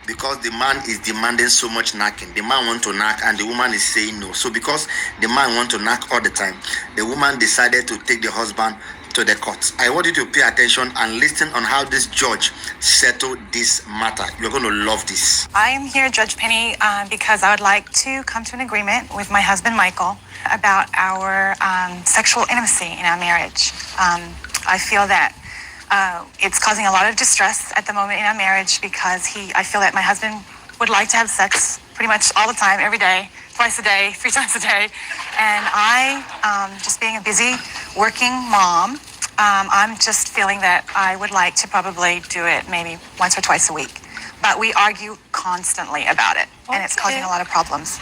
because the man is demanding so much knocking. The man wants to knock and the woman is saying no. So because the man wants to knock all the time, the woman decided to take the husband to the court. I want you to pay attention and listen on how this judge settled this matter. You're going to love this. I am here, Judge Penny, because I would like to come to an agreement with my husband, Michael, about our sexual intimacy in our marriage. I feel that it's causing a lot of distress at the moment in our marriage because I feel that my husband would like to have sex pretty much all the time, every day, twice a day, 3 times a day. And I, just being a busy working mom, I'm just feeling that I would like to probably do it maybe once or twice a week. But we argue constantly about it, and it's causing a lot of problems.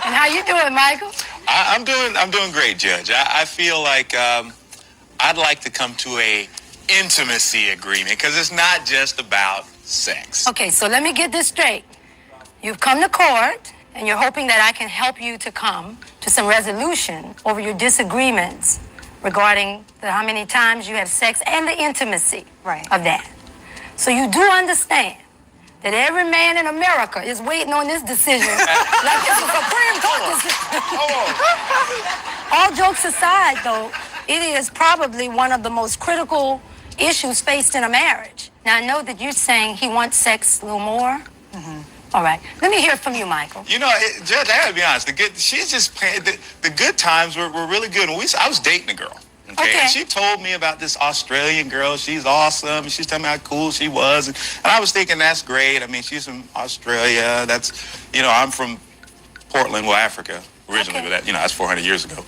And how you doing, Michael? I'm doing great, Judge. I feel like I'd like to come to a intimacy agreement because it's not just about sex. Okay, so let me get this straight. You've come to court, and you're hoping that I can help you to come to some resolution over your disagreements regarding how many times you have sex and the intimacy of that. So you do understand that every man in America is waiting on this decision like it's a Supreme Court decision. All jokes aside, though, it is probably one of the most critical issues faced in a marriage. Now, I know that you're saying he wants sex a little more. Mm-hmm. All right. Let me hear from you, Michael. You know, Judge, I gotta be honest. The good times were really good. I was dating a girl. Okay. And she told me about this Australian girl. She's awesome. She's telling me how cool she was. And I was thinking, that's great. I mean, she's from Australia. I'm from Portland, Africa, originally. But that's 400 years ago.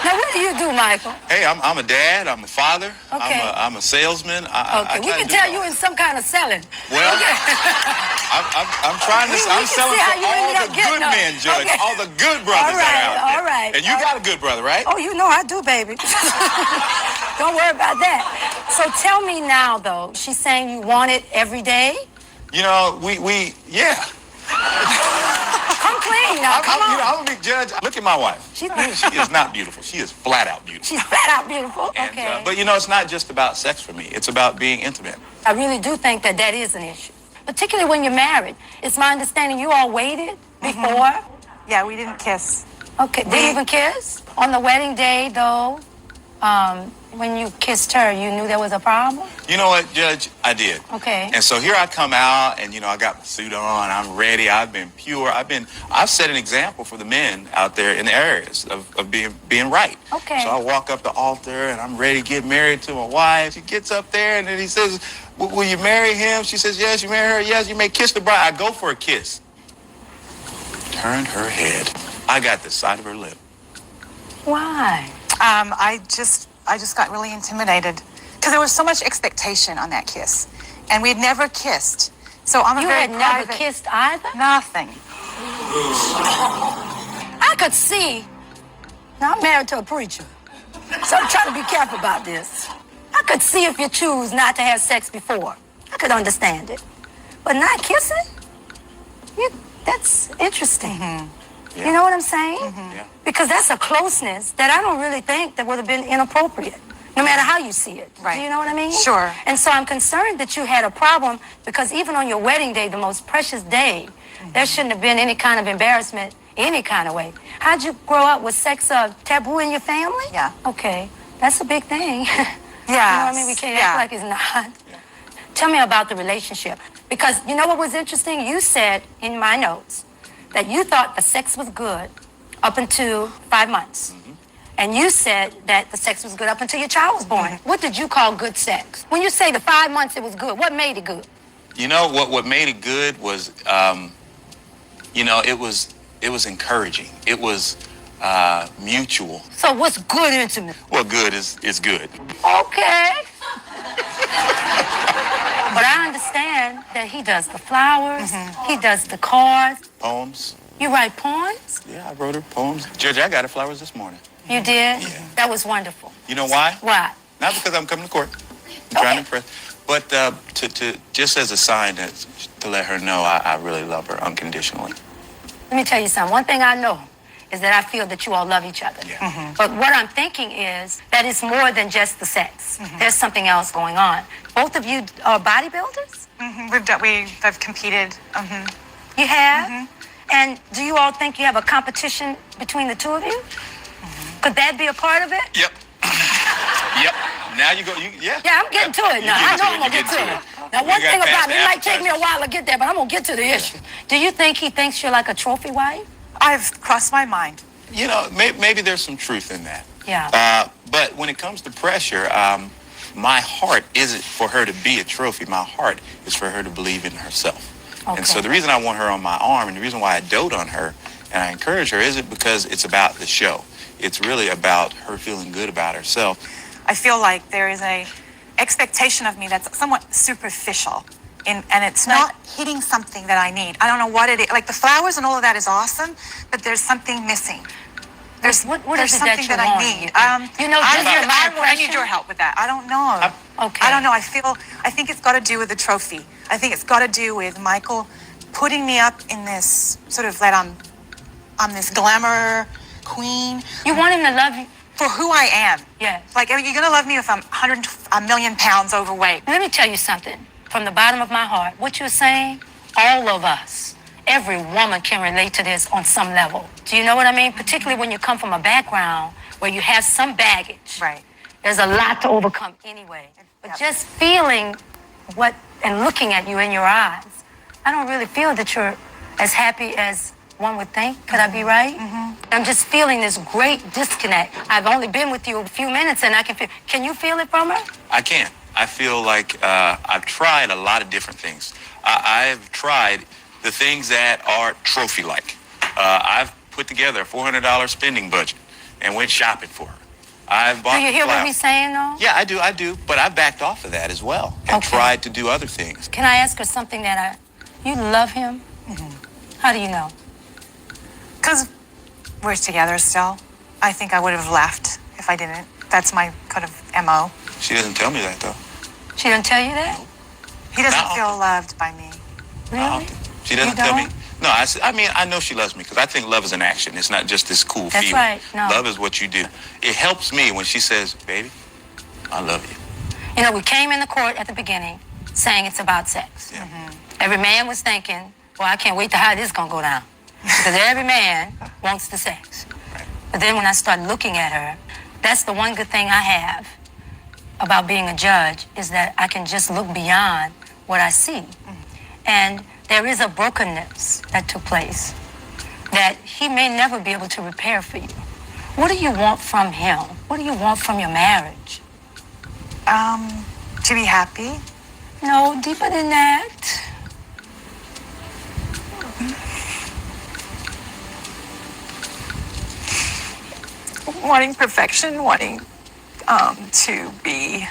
Now, what do you do, Michael? Hey, I'm a dad. I'm a father. Okay. I'm a salesman. We can tell you in some kind of selling. Well, I'm trying to. I'm selling for all the good men, Judge. Okay. All the good brothers that are out there. All right. And you got a good brother, right? Oh, you know I do, baby. Don't worry about that. So tell me now, though. She's saying you want it every day? You know, yeah. Come clean now. Come on. I'm a big judge. Look at my wife. She is not beautiful. She is flat out beautiful. She's flat out beautiful. And, okay. But it's not just about sex for me. It's about being intimate. I really do think that is an issue, particularly when you're married. It's my understanding you all waited before. Yeah, we didn't kiss. Okay. Didn't even kiss on the wedding day, though. When you kissed her, you knew there was a problem? You know what, Judge? I did. Okay. And so here I come out, and, I got my suit on. I'm ready. I've been pure. I've set an example for the men out there in the areas of being right. Okay. So I walk up the altar, and I'm ready to get married to my wife. She gets up there, and then he says, will you marry him? She says, yes. You marry her? Yes. You may kiss the bride. I go for a kiss. Turned her head. I got the side of her lip. Why? I just got really intimidated because there was so much expectation on that kiss, and we'd nenever kissed. So I'm you very had never kissed either? Nothing. I could see. Now I'm married to a preacher, so I'm trying to be careful about this. I could see if you choose not to have sex before. I could understand it, but not kissing? That's interesting. Mm-hmm. Yeah. You know what I'm saying? Mm-hmm. Yeah. Because that's a closeness that I don't really think that would have been inappropriate, no matter how you see it. Right. Do you know what I mean? Sure. And so I'm concerned that you had a problem because even on your wedding day, the most precious day, there shouldn't have been any kind of embarrassment any kind of way. How'd you grow up? Was sex taboo in your family? Yeah. Okay. That's a big thing. Yeah. You know what I mean? We can't act like it's not. Yeah. Tell me about the relationship. Because you know what was interesting? You said in my notes that you thought the sex was good up until 5 months. Mm-hmm. And you said that the sex was good up until your child was born. Mm-hmm. What did you call good sex? When you say the 5 months it was good, what made it good? You know, what made it good was, it was encouraging. It was mutual. So what's good intimacy? Well, good is good. Okay. But I understand that he does the flowers, he does the cards. Poems. You write poems? Yeah, I wrote her poems. Judge, I got her flowers this morning. You did? Yeah. That was wonderful. You know why? Why? Not because I'm coming to court. I'm trying to impress. But to just as a sign to let her know I really love her unconditionally. Let me tell you something. One thing I know is that I feel that you all love each other. Yeah. But what I'm thinking is that it's more than just the sex. There's something else going on. Both of you are bodybuilders? I've competed. You have? And do you all think you have a competition between the two of you? Could that be a part of it? Yep. Yep. Now you go. Yeah, I'm getting to it now. I know I'm going to get to it. Now, one thing about me, it might take me a while to get there, but I'm going to get to the issue. Do you think he thinks you're like a trophy wife? I've crossed my mind. You know, maybe there's some truth in that. Yeah. But when it comes to pressure, my heart isn't for her to be a trophy. My heart is for her to believe in herself. Okay. And so the reason I want her on my arm and the reason why I dote on her and I encourage her isn't because it's about the show. It's really about her feeling good about herself. I feel like there is a expectation of me that's somewhat superficial, and it's not hitting something that I need. I don't know what it is. Like the flowers and all of that is awesome, but there's something missing. What is There's it something that I you need. want? You know, just your I impression? need your help with that. I don't know. Okay. I don't know. I think it's got to do with the trophy. I think it's got to do with Michael putting me up in this sort of that I'm this glamour queen. You want him to love you? For who I am. Yes. Like, are you going to love me if I'm a million pounds overweight? Let me tell you something. From the bottom of my heart, what you're saying, all of us, every woman can relate to this on some level. Do you know what I mean? Particularly when you come from a background where you have some baggage. Right. There's a lot to overcome anyway. But Yep. just feeling what and looking at you in your eyes, I don't really feel that you're as happy as one would think. Could I be right? I'm just feeling this great disconnect. I've only been with you a few minutes and I can feel. Can you feel it from her? I can. I feel like I've tried a lot of different things. I've tried the things that are trophy-like. I've put together a $400 spending budget and went shopping for her. I've bought Do you hear what flowers. he's saying, though? Yeah, I do. But I backed off of that as well and Okay. tried to do other things. Can I ask her something that you love him? How do you know? Because we're together still. I think I would have left if I didn't. That's my kind of MO. She doesn't tell me that, though. She didn't tell you that? He doesn't No. feel loved by me. Really? She doesn't You tell me. don't? No, I mean, I know she loves me because I think love is an action. It's not just this cool That's feeling. right. No. Love is what you do. It helps me when she says, baby, I love you. You know, we came in the court at the beginning saying it's about sex. Yeah. Every man was thinking, well, I can't wait to how this is going to go down. Because every man wants the sex. But then when I start looking at her, that's the one good thing I have about being a judge is that I can just look beyond what I see. And there is a brokenness that took place that he may never be able to repair for you. What do you want from him? What do you want from your marriage? To be happy. No, deeper than that. Wanting perfection, wanting to be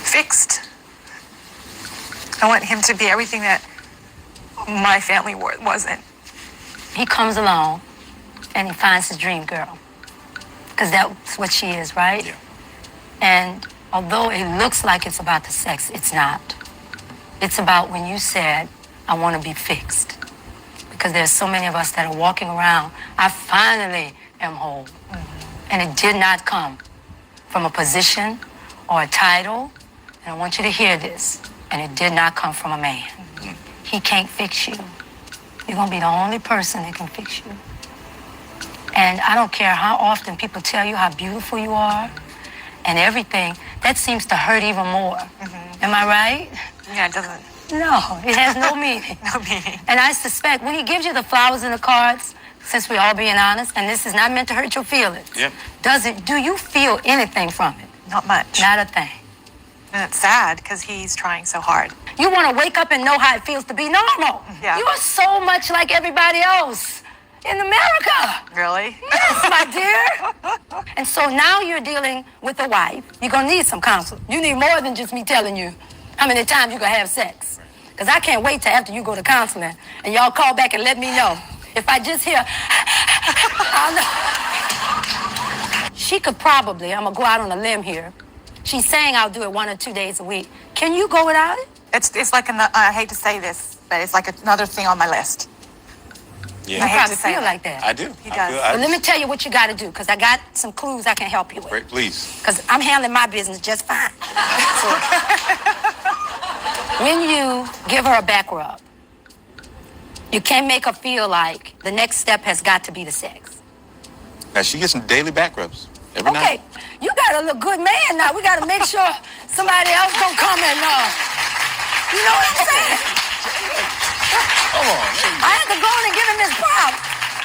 fixed. I want him to be everything that my family wasn't. He comes along and he finds his dream girl. Because that's what she is, right? Yeah. And although it looks like it's about the sex, it's not. It's about when you said, I want to be fixed. Because there's so many of us that are walking around, I finally am whole. And it did not come from a position or a title. And I want you to hear this. And it did not come from a man. He can't fix you. You're going to be the only person that can fix you. And I don't care how often people tell you how beautiful you are and everything, that seems to hurt even more. Am I right? Yeah, it doesn't. No, it has no meaning. No meaning. And I suspect when he gives you the flowers and the cards, since we're all being honest, and this is not meant to hurt your feelings, Yep. do you feel anything from it? Not much. Not a thing. And it's sad because he's trying so hard. You want to wake up and know how it feels to be normal. Yeah. You are so much like everybody else in America. Really? Yes, my dear. And so now you're dealing with a wife. You're going to need some counsel. You need more than just me telling you how many times you're going to have sex. Because I can't wait till after you go to counseling and y'all call back and let me know. If I just hear, I'll know. She could probably, I'm going to go out on a limb here. She's saying I'll do it 1 or 2 days a week. Can you go without it? It's like, I hate to say this, but it's like another thing on my list. Yeah. You I hate probably to say feel that. like that. I do. He I does. feel- But let me tell you what you got to do, because I got some clues I can help you with. Great, please. Because I'm handling my business just fine. So, when you give her a back rub, you can't make her feel like the next step has got to be the sex. Now she gets some daily back rubs every Okay, night. you got to look good man now. We got to make sure somebody else don't come and, you know what I'm saying? Come on. I had to go in and give him his props.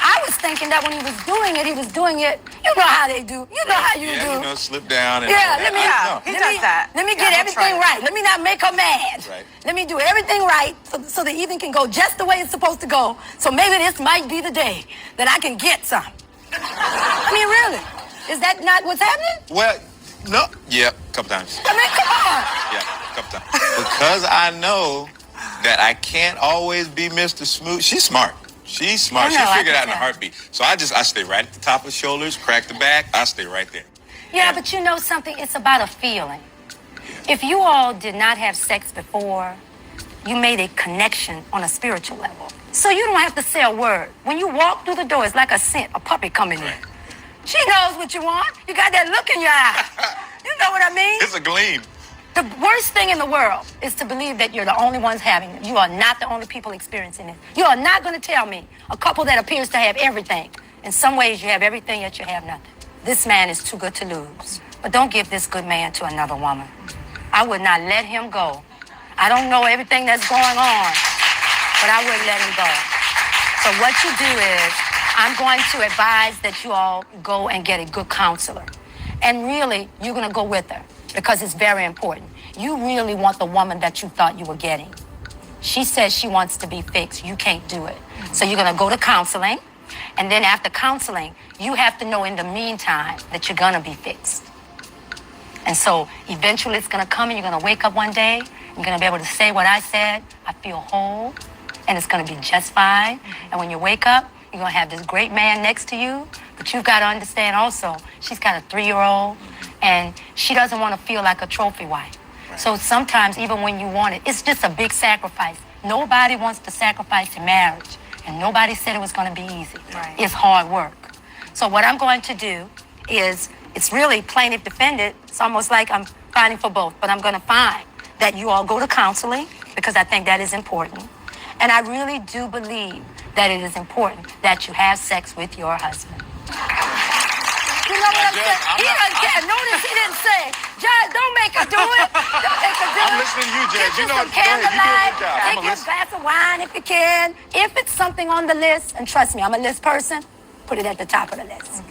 I was thinking that when he was doing it, you know how they do. You know how you Yeah, do. you know, slip down and Yeah, all let me. that. He does that. Let me Yeah, get he'll try everything it. right. Let me not make her mad. Right. Let me do everything right so the evening can go just the way it's supposed to go. So maybe this might be the day that I can get some. I mean, really, is that not what's happening? Well, no. Yeah, a couple times. I mean, come on. Yeah, a couple times. Because I know that I can't always be Mr. Smooth. She's smart. She's smart. I know, She I figured can out in a tell. heartbeat. So I stay right at the top of the shoulders, crack the back. I stay right there. Yeah, but you know something? It's about a feeling. If you all did not have sex before, you made a connection on a spiritual level. So you don't have to say a word. When you walk through the door, it's like a scent, a puppy coming in. She knows what you want. You got that look in your eye. You know what I mean? It's a gleam. The worst thing in the world is to believe that you're the only ones having it. You are not the only people experiencing it. You are not going to tell me a couple that appears to have everything. In some ways, you have everything, yet you have nothing. This man is too good to lose. But don't give this good man to another woman. I would not let him go. I don't know everything that's going on, but I wouldn't let him go. So what you do is, I'm going to advise that you all go and get a good counselor. And really, you're going to go with her because it's very important. You really want the woman that you thought you were getting. She says she wants to be fixed. You can't do it. So you're going to go to counseling. And then after counseling, you have to know in the meantime that you're going to be fixed. And so eventually it's going to come and you're going to wake up one day. You're going to be able to say what I said. I feel whole. And it's going to be just fine. And when you wake up, you're going to have this great man next to you. But you've got to understand also, she's got a 3-year-old. And she doesn't want to feel like a trophy wife. So sometimes even when you want it, it's just a big sacrifice. Nobody wants to sacrifice in marriage. And nobody said it was going to be easy. Right. It's hard work. So what I'm going to do is, it's really plaintiff defendant. It's almost like I'm fighting for both. But I'm going to find that you all go to counseling because I think that is important. And I really do believe that it is important that you have sex with your husband. You know what I'm saying? He doesn't care. Notice he didn't say, Judge, don't make her do it. Don't make her do it. I'm listening to you, Judge. Get You know some what? Go ahead. You do a good candlelight. job. I'm Take gonna you a listen. glass of wine if you can. If it's something on the list, and trust me, I'm a list person, put it at the top of the list.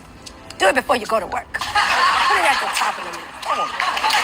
Do it before you go to work. Put it at the top of the list.